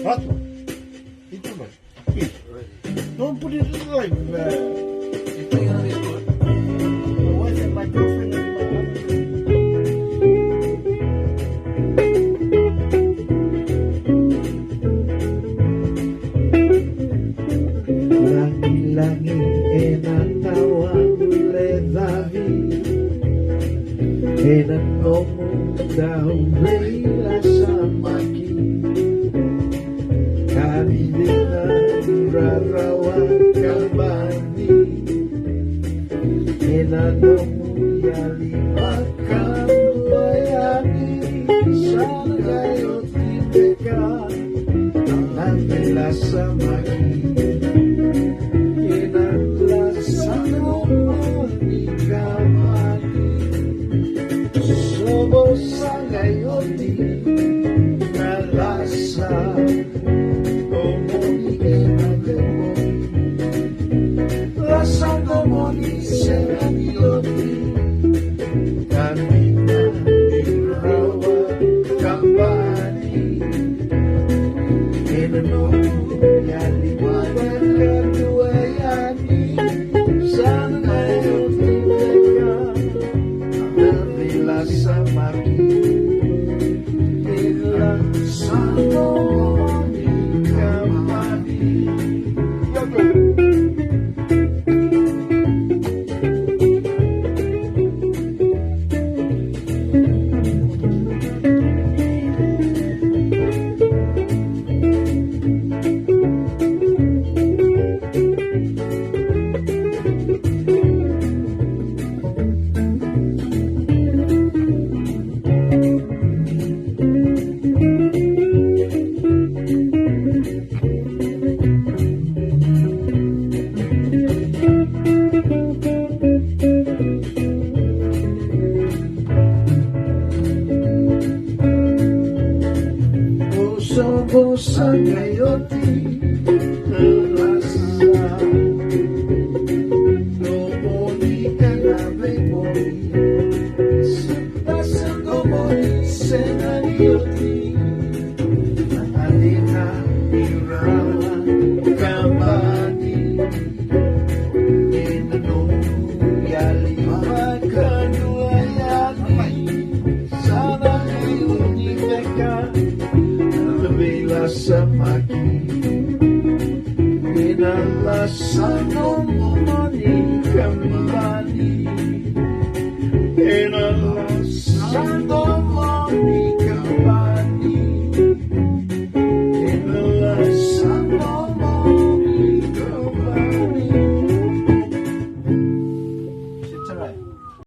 Ratu. Itu man. Please. Don't put it like that. Ito yung record. My wife and my girlfriend and my husband. Langit-langit enatawa levavi enanomu daumela samaki kami dengan rarawa kambani enanomu yalimakan layani sangayo tibeka Nangila samaki Bosa ngayoti rasa Nomoni kanabemoni Rasa nomoni senarioti Alina irawa kambani Inano yalimakan duayani Sana iunimeka Bila samaki Inalasan umani kembali Inalasan umani